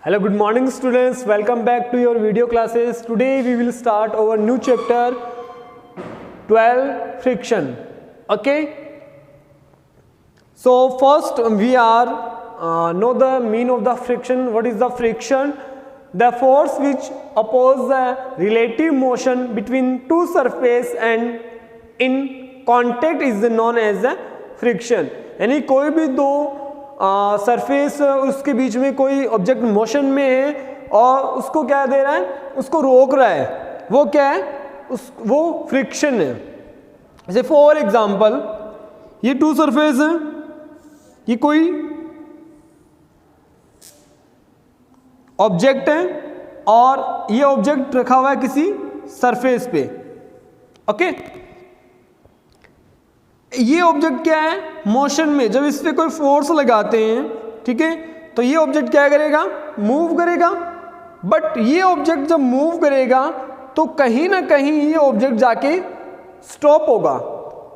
Hello, good morning students. Welcome back to your video classes. Today we will start our new chapter 12 friction. Okay. So first we are know the mean of the friction. What is the friction? The force which oppose the relative motion between two surface and in contact is known as the friction. यानी कोई भी दो surface उसके बीच में कोई object motion में है और उसको क्या दे रहा है, उसको रोक रहा है, वो क्या है, वो फ्रिक्शन है. जैसे फॉर एग्जांपल ये टू सरफेस है, ये कोई ऑब्जेक्ट है और ये ऑब्जेक्ट रखा हुआ है किसी सरफेस पे. ओके, ये ऑब्जेक्ट क्या है, मोशन में. जब इस पे कोई फोर्स लगाते हैं, ठीक है, तो ये ऑब्जेक्ट क्या करेगा, मूव करेगा. बट ये ऑब्जेक्ट जब मूव करेगा तो कहीं ना कहीं ये ऑब्जेक्ट जाके स्टॉप होगा.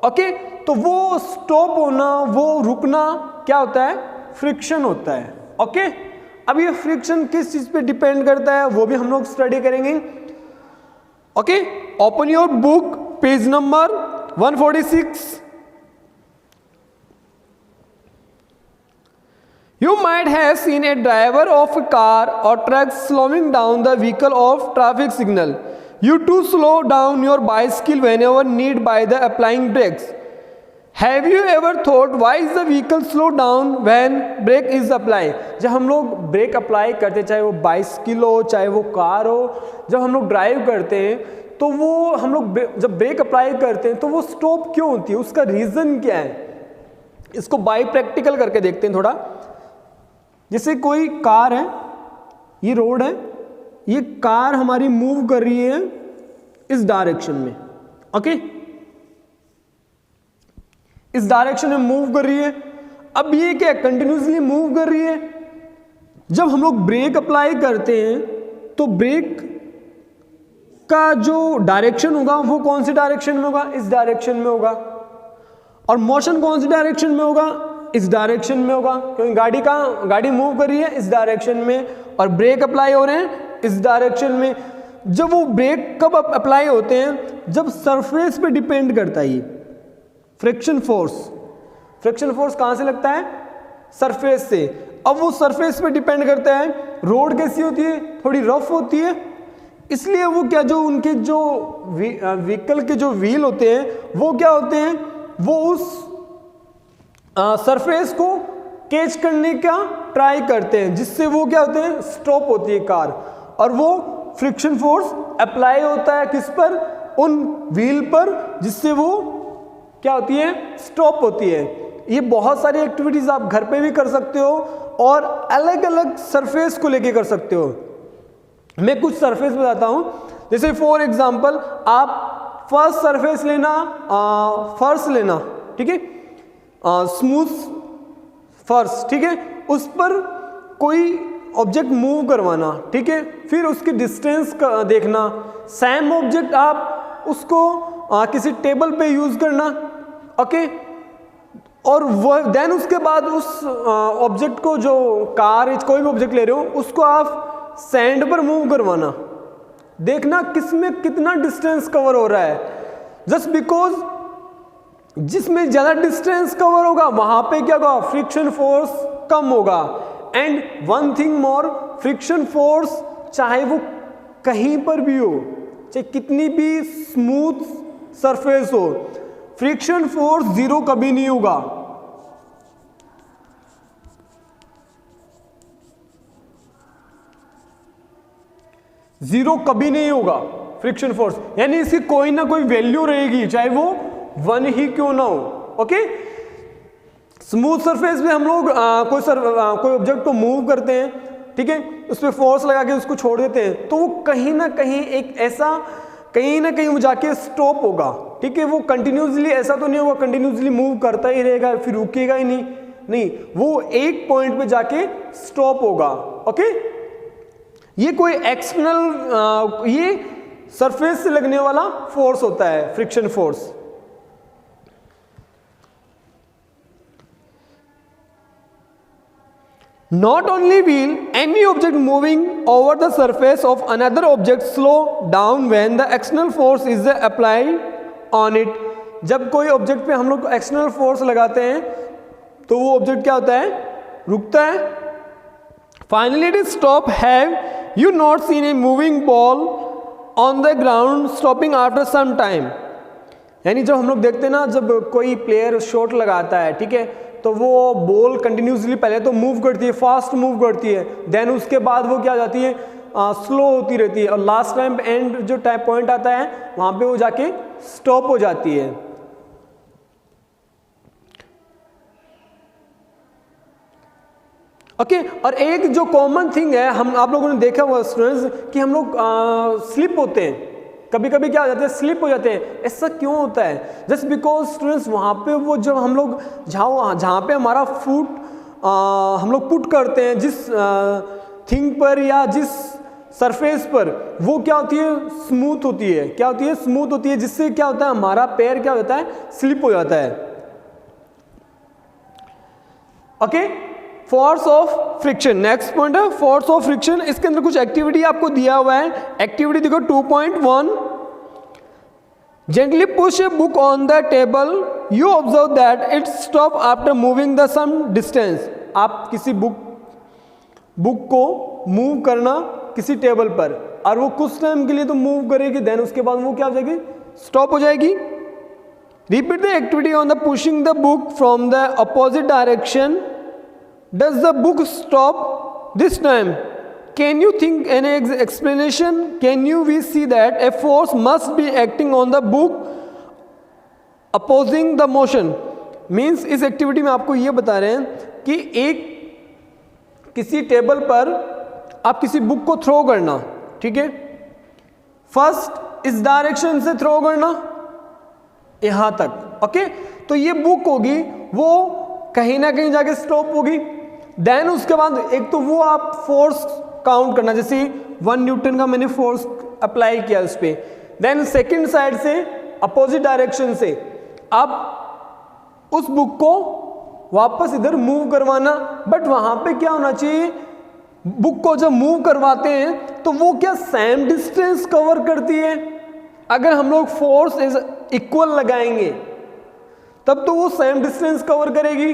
ओके, तो वो स्टॉप होना, वो रुकना क्या होता है, फ्रिक्शन होता है. ओके, अब ये फ्रिक्शन किस चीज पे डिपेंड करता है वो भी हम लोग स्टडी करेंगे. Okay, open your book, page number 146. You might have seen a driver of a car or truck slowing down the vehicle of traffic signal. You too slow down your bicycle whenever need by the applying brakes. Have you ever thought why is the vehicle slow down when brake is applied? जब हम लोग break apply करते, चाहे वो bicycle हो चाहे वो car हो, जब हम लोग ड्राइव करते हैं तो वो हम लोग जब ब्रेक अप्लाई करते हैं तो वो स्टॉप क्यों होती है, उसका रीज़न क्या है, इसको बाई प्रैक्टिकल करके देखते हैं थोड़ा. जैसे कोई कार है, ये रोड है, ये कार हमारी मूव कर रही है इस डायरेक्शन में. ओके, इस डायरेक्शन में मूव कर रही है. अब ये क्या कंटिन्यूसली मूव कर रही है. जब हम लोग ब्रेक अप्लाई करते हैं तो ब्रेक का जो डायरेक्शन होगा वो कौन सी डायरेक्शन में होगा, इस डायरेक्शन में होगा. और मोशन कौन सी डायरेक्शन में होगा, इस डायरेक्शन में होगा, क्योंकि गाड़ी मूव कर रही है इस डायरेक्शन में और ब्रेक अप्लाई हो रहे हैं इस डायरेक्शन में. जब वो ब्रेक कब अप्लाई होते हैं, जब सरफेस पे डिपेंड करता है ये फ्रिक्शन फोर्स. फ्रिक्शन फोर्स कहां से लगता है, सरफेस से. अब वो सरफेस पे डिपेंड करता है. रोड कैसी होती है, थोड़ी रफ होती है, इसलिए वो क्या, जो उनके जो व्हीकल के जो व्हील होते हैं वो क्या होते हैं, वो उस सरफेस को कैच करने का ट्राई करते हैं, जिससे वो क्या होते हैं, स्टॉप होती है कार. और वो फ्रिक्शन फोर्स अप्लाई होता है किस पर, उन व्हील पर, जिससे वो क्या होती है, स्टॉप होती है. ये बहुत सारी एक्टिविटीज आप घर पे भी कर सकते हो और अलग अलग सरफेस को लेके कर सकते हो. मैं कुछ सरफेस बताता हूं. जैसे फॉर एग्जांपल आप फर्स्ट सरफेस लेना, फर्श लेना, ठीक है, स्मूथ फर्श, ठीक है, उस पर कोई ऑब्जेक्ट मूव करवाना, ठीक है, फिर उसकी डिस्टेंस देखना. सेम ऑब्जेक्ट आप उसको किसी टेबल पे यूज करना. ओके, और वो देन उसके बाद उस ऑब्जेक्ट को, जो कार कोई भी ऑब्जेक्ट ले रहे हो, उसको आप सैंड पर मूव करवाना, देखना किसमें कितना डिस्टेंस कवर हो रहा है. जस्ट बिकॉज जिसमें ज्यादा डिस्टेंस कवर होगा वहां पे क्या होगा, फ्रिक्शन फोर्स कम होगा. And one thing more, friction force चाहे वो कहीं पर भी हो, चाहे कितनी भी स्मूथ सरफेस हो, फ्रिक्शन फोर्स जीरो कभी नहीं होगा. जीरो कभी नहीं होगा फ्रिक्शन फोर्स, यानी इसकी कोई ना कोई वैल्यू रहेगी, चाहे वो 1 ही क्यों ना हो. ओके, स्मूथ सरफेस पे हम लोग कोई ऑब्जेक्ट को मूव करते हैं, ठीक है, उस पर फोर्स लगा के उसको छोड़ देते हैं, तो वो कहीं ना कहीं एक ऐसा, कहीं ना कहीं वो जाके स्टॉप होगा. ठीक है, वो कंटिन्यूसली ऐसा तो नहीं होगा, कंटिन्यूसली मूव करता ही रहेगा फिर रुकेगा ही नहीं, वो एक पॉइंट पे जाके स्टॉप होगा. ओके, ये कोई एक्सटर्नल, ये सरफेस से लगने वाला फोर्स होता है, friction force. Not only will any object moving over the surface of another object slow down when the external force is applied on it. जब कोई ऑब्जेक्ट पे हम लोग एक्सटर्नल फोर्स लगाते हैं तो वो ऑब्जेक्ट क्या होता है, रुकता है. Finally it is stop. Have you not seen a moving ball on the ground stopping after some time. यानी जब हम लोग देखते हैं ना, जब कोई प्लेयर शॉट लगाता है, ठीक है, तो वो बॉल कंटिन्यूसली पहले तो मूव करती है, फास्ट मूव करती है, देन उसके बाद वो क्या हो जाती है, स्लो होती रहती है, और लास्ट टाइम एंड जो टाइम पॉइंट आता है वहां पे वो जाके स्टॉप हो जाती है. ओके और एक जो कॉमन थिंग है, हम आप लोगों ने देखा हुआ स्टूडेंट्स कि हम लोग स्लिप होते हैं, कभी कभी क्या हो जाता है, स्लिप हो जाते हैं. ऐसा क्यों होता है? जस्ट बिकॉज स्टूडेंट्स वहाँ पे वो जब हम लोग जहाँ पे हमारा फुट हम लोग पुट करते हैं जिस थिंग पर या जिस सरफेस पर, वो क्या होती है, स्मूथ होती है. क्या होती है, स्मूथ होती है, जिससे क्या होता है, हमारा पैर क्या होता है, स्लिप हो जाता है. Okay force of friction. Next point है फोर्स ऑफ फ्रिक्शन. इसके अंदर कुछ एक्टिविटी आपको दिया हुआ है. एक्टिविटी देखो 2.1. Gently push a book on the table. You observe that it stop after moving the some distance. आप किसी बुक को मूव करना किसी टेबल पर, और वो कुछ टाइम के लिए तो मूव करेगी, देन उसके बाद वो क्या हो जाएगी, स्टॉप हो जाएगी. Repeat the activity on the pushing the book from the opposite direction. Does the book stop this time? Can you think any explanation? Can we see that a force must be acting on the book opposing the motion? Means इस activity में आपको ये बता रहे हैं कि एक किसी टेबल पर आप किसी बुक को थ्रो करना, ठीक है, फर्स्ट इस डायरेक्शन से थ्रो करना यहां तक. ओके तो ये बुक होगी, वो कहीं ना कहीं जाके स्टॉप होगी. देन उसके बाद एक तो वो आप फोर्स काउंट करना, जैसे 1 न्यूटन का मैंने फोर्स अप्लाई किया उस पर. देन सेकेंड साइड से अपोजिट डायरेक्शन से आप उस बुक को वापस इधर मूव करवाना. बट वहां पे क्या होना चाहिए, बुक को जब मूव करवाते हैं तो वो क्या सेम डिस्टेंस कवर करती है. अगर हम लोग फोर्स इज इक्वल लगाएंगे तब तो वो सेम डिस्टेंस कवर करेगी.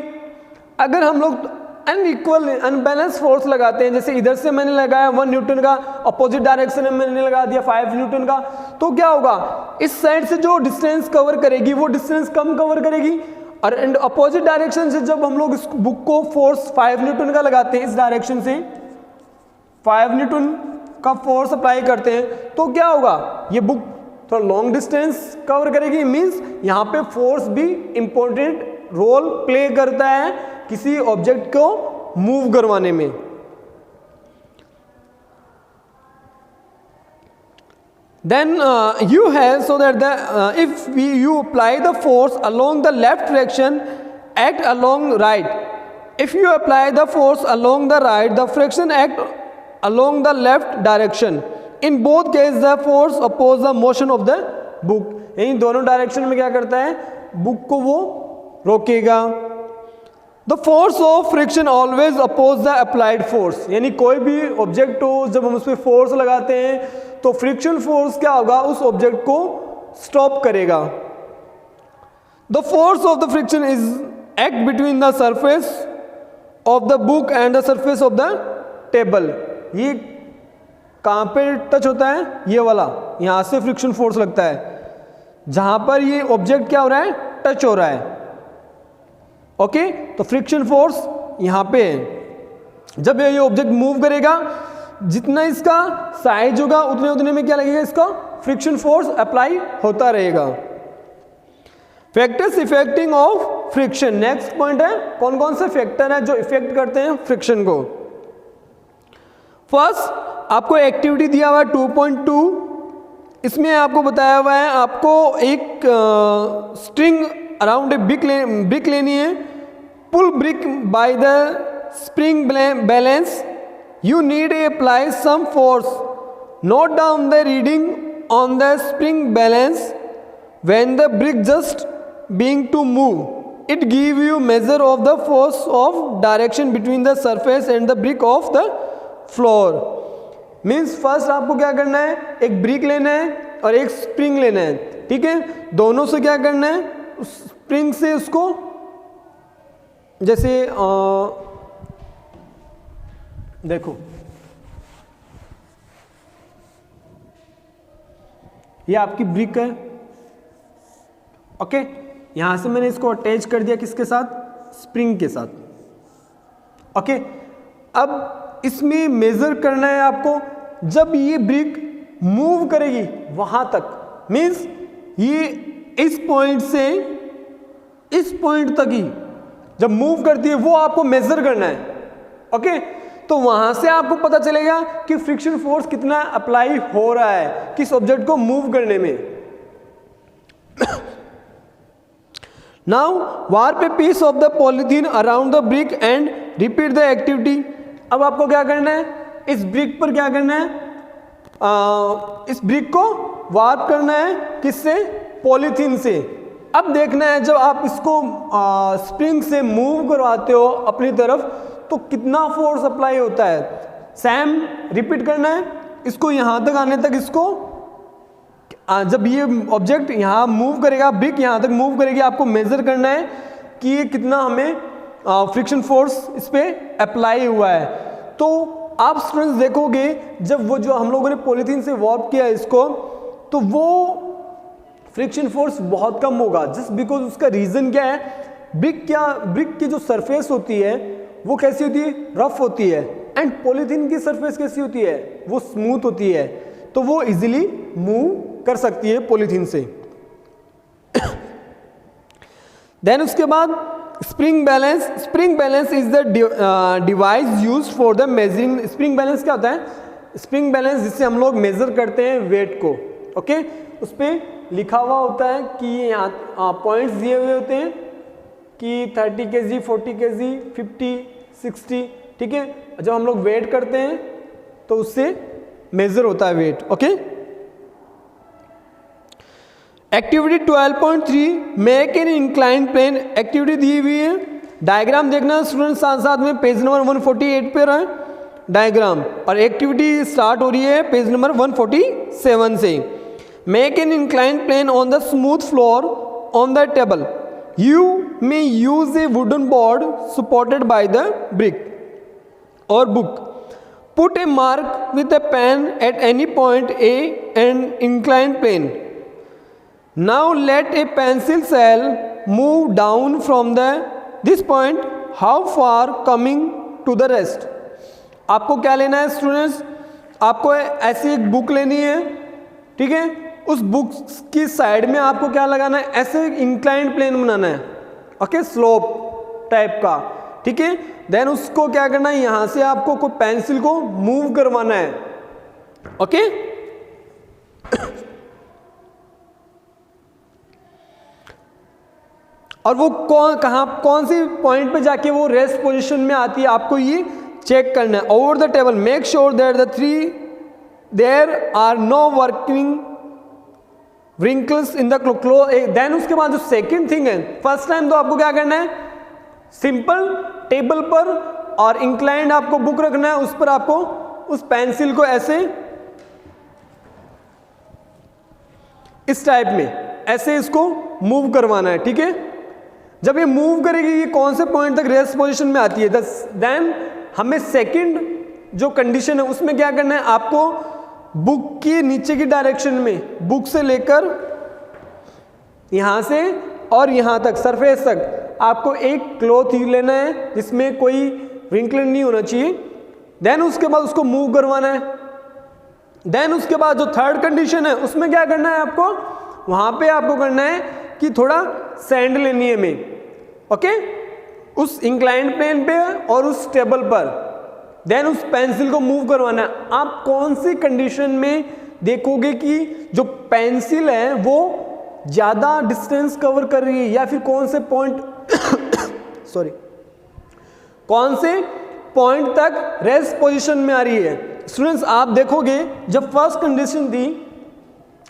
अगर हम लोग अनइक्वल अनबैलेंस फोर्स लगाते हैं, जैसे इधर से मैंने लगाया 1 न्यूटन का, अपोजिट डायरेक्शन में मैंने लगा दिया 5 न्यूटन का, तो क्या होगा, इस साइड से जो डिस्टेंस कवर करेगी वो डिस्टेंस कम कवर करेगी. और अपोजिट डायरेक्शन से जब हम लोग इस बुक को फोर्स 5 न्यूटन का लगाते हैं, इस डायरेक्शन से 5 न्यूटन का फोर्स अप्लाई करते हैं, तो क्या होगा, ये बुक थोड़ा लॉन्ग डिस्टेंस कवर करेगी. मीन्स यहाँ पे फोर्स भी इंपॉर्टेंट रोल प्ले करता है किसी ऑब्जेक्ट को मूव करवाने में. Then you have so that if you apply the force along the left direction, act along right. If you apply the force along the right, the friction act along the left direction. In both cases, the force oppose the motion of the book. इन दोनों direction में क्या करता है, book को वो रोकेगा. The force of friction always oppose the applied force. यानी कोई भी ऑब्जेक्ट हो, जब हम उस पर फोर्स लगाते हैं तो फ्रिक्शन फोर्स क्या होगा, उस ऑब्जेक्ट को स्टॉप करेगा. The force of the friction is act between the surface of the book and the surface of the table. ये कहाँ पे टच होता है, ये वाला, यहाँ से फ्रिक्शन फोर्स लगता है जहां पर ये ऑब्जेक्ट क्या हो रहा है, टच हो रहा है. ओके तो फ्रिक्शन फोर्स यहां पे है. जब ये ऑब्जेक्ट मूव करेगा, जितना इसका साइज होगा उतने में क्या लगेगा, इसका फ्रिक्शन फोर्स अप्लाई होता रहेगा. Factors affecting of friction. Next point है, कौन कौन से फैक्टर हैं जो इफेक्ट करते हैं फ्रिक्शन को. फर्स्ट आपको एक्टिविटी दिया हुआ है 2.2. इसमें आपको बताया हुआ है, आपको एक स्ट्रिंग अराउंड ए ब्रिक लेनी है. Pull brick by the spring balance. You need apply some force. Note down the reading on the spring balance when the brick just being to move. It give you measure of the force of direction between the surface and the brick of the floor. Means first आपको क्या करना है, एक brick लेना है और एक spring लेना है, ठीक है। दोनों से क्या करना है, उस स्प्रिंग से उसको जैसे देखो ये आपकी ब्रिक है, ओके। यहां से मैंने इसको अटैच कर दिया किसके साथ, स्प्रिंग के साथ, ओके। अब इसमें मेजर करना है आपको, जब ये ब्रिक मूव करेगी वहां तक, मीन्स ये इस पॉइंट से इस पॉइंट तक ही जब मूव करती है वो आपको मेजर करना है, ओके। तो वहां से आपको पता चलेगा कि फ्रिक्शन फोर्स कितना अप्लाई हो रहा है किस ऑब्जेक्ट को मूव करने में। Now warp a piece of the polythene around the brick and repeat the activity. अब आपको क्या करना है, इस ब्रिक पर क्या करना है, इस ब्रिक को वार्प करना है, किससे, पॉलीथीन से। अब देखना है जब आप इसको स्प्रिंग से मूव करवाते हो अपनी तरफ तो कितना फोर्स अप्लाई होता है। सेम रिपीट करना है, इसको यहां तक आने तक, इसको जब ये ऑब्जेक्ट यहां मूव करेगा, ब्रिक यहां तक मूव करेगी, आपको मेजर करना है कि ये कितना हमें फ्रिक्शन फोर्स इस पे अप्लाई हुआ है। तो आप स्टूडेंट्स देखोगे जब वो जो हम लोगों ने पॉलीथीन से वार्प किया इसको, तो वो फ्रिक्शन फोर्स बहुत कम होगा, जस्ट बिकॉज उसका रीजन क्या है, ब्रिक की जो सरफेस होती है वो कैसी होती है, रफ होती है, एंड पॉलीथीन की सरफेस कैसी होती है, वो स्मूथ होती है, तो वो इजीली मूव कर सकती है पॉलीथीन से। देन उसके बाद spring balance. Spring balance is the device used for the measuring. Spring balance क्या होता है, स्प्रिंग बैलेंस जिससे हम लोग मेजर करते हैं वेट को, ओके। उस पर लिखा हुआ होता है कि यहाँ पॉइंट्स दिए हुए होते हैं कि 30 kg, 40 kg, 50, 60, ठीक है। जब हम लोग वेट करते हैं तो उससे मेजर होता है weight, okay. Activity 12.3 make an incline plane. Activity दी हुई है, डायग्राम देखना स्टूडेंट, साथ साथ में पेज नंबर 148 पे रहे डायग्राम, और एक्टिविटी स्टार्ट हो रही है पेज नंबर 147 से। Make an incline plane on the smooth floor on the table. You may use a wooden board supported by the brick or book. Put a mark with a pen at any point A and inclined plane. Now let a pencil shell move down from this point. How far coming to the rest? आपको क्या लेना है students, आपको ऐसी एक book लेनी है, ठीक है। उस बुक की साइड में आपको क्या लगाना है, ऐसे इंक्लाइंड प्लेन बनाना है, ओके, स्लोप टाइप का, ठीक है। देन उसको क्या करना है, यहां से आपको कोई पेंसिल को मूव करवाना है, ओके। और वो कौन सी पॉइंट पे जाके वो रेस्ट पोजीशन में आती है, आपको ये चेक करना है। Over the table make sure that there are no working wrinkles in the cloth। Then उसके बाद जो सेकंड थिंग है, फर्स्ट टाइम तो आपको क्या करना है, सिंपल टेबल पर और इंक्लाइंड आपको बुक रखना है, उस पर आपको उस पेंसिल को ऐसे इस टाइप में ऐसे इसको मूव करवाना है, ठीक है। जब ये मूव करेगी ये कौन से पॉइंट तक रेस्ट पोजीशन में आती है, देन हमें सेकंड जो कंडीशन है उसमें क्या करना है, आपको बुक की नीचे की डायरेक्शन में, बुक से लेकर यहां से और यहां तक सरफेस तक आपको एक क्लॉथ लेना है जिसमें कोई रिंकल नहीं होना चाहिए। देन उसके बाद उसको मूव करवाना है। देन उसके बाद जो थर्ड कंडीशन है उसमें क्या करना है, आपको वहां पे आपको करना है कि थोड़ा सैंड लेनी है हमें, ओके, उस इंक्लाइंड प्लेन पे और उस टेबल पर। देन उस पेंसिल को मूव करवाना है। आप कौन सी कंडीशन में देखोगे कि जो पेंसिल है वो ज्यादा डिस्टेंस कवर कर रही है या फिर कौन से पॉइंट सॉरी कौन से पॉइंट तक रेस्ट पोजीशन में आ रही है। स्टूडेंट्स आप देखोगे जब फर्स्ट कंडीशन थी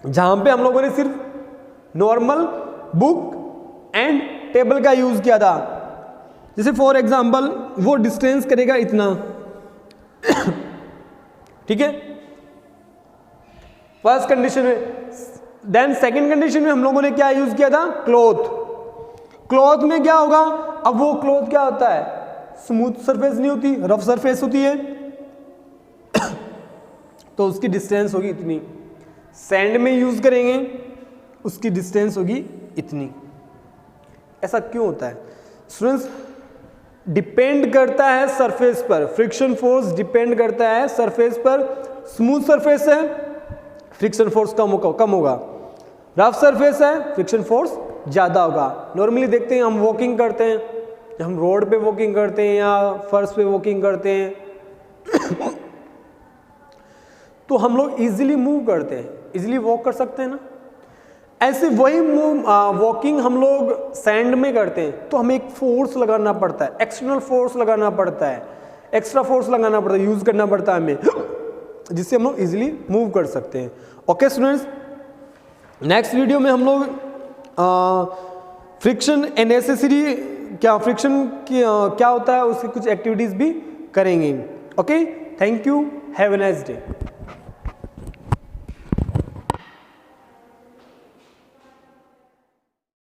जहां पे हम लोगों ने सिर्फ नॉर्मल बुक एंड टेबल का यूज किया था। जैसे फॉर एग्जांपल वो डिस्टेंस करेगा इतना, ठीक है, फर्स्ट कंडीशन में। देन सेकंड कंडीशन में हम लोगों ने क्या यूज किया था, क्लॉथ। क्लॉथ में क्या होगा, अब वो क्लॉथ क्या होता है, स्मूथ सरफेस नहीं होती, रफ सरफेस होती है, तो उसकी डिस्टेंस होगी इतनी। सैंड में यूज करेंगे, उसकी डिस्टेंस होगी इतनी। ऐसा क्यों होता है स्टूडेंट्स? डिपेंड करता है सरफेस पर, फ्रिक्शन फोर्स डिपेंड करता है सरफेस पर। स्मूथ सरफेस है, फ्रिक्शन फोर्स कम होगा। रफ सरफेस है, फ्रिक्शन फोर्स ज़्यादा होगा। नॉर्मली देखते हैं हम वॉकिंग करते हैं, जब हम रोड पे वॉकिंग करते हैं या फर्श पे वॉकिंग करते हैं तो हम लोग इजीली मूव करते हैं, इजीली वॉक कर सकते हैं ना। ऐसे वही वॉकिंग हम लोग सैंड में करते हैं तो हमें एक फोर्स लगाना पड़ता है, एक्सटर्नल फोर्स लगाना पड़ता है, एक्स्ट्रा फोर्स लगाना पड़ता है, यूज करना पड़ता है हमें, जिससे हम लोग इजीली मूव कर सकते हैं। ओके स्टूडेंट्स, नेक्स्ट वीडियो में हम लोग फ्रिक्शन नेसेसरी क्या, फ्रिक्शन क्या होता है, उसकी कुछ एक्टिविटीज भी करेंगे। Okay, thank you, have a nice day.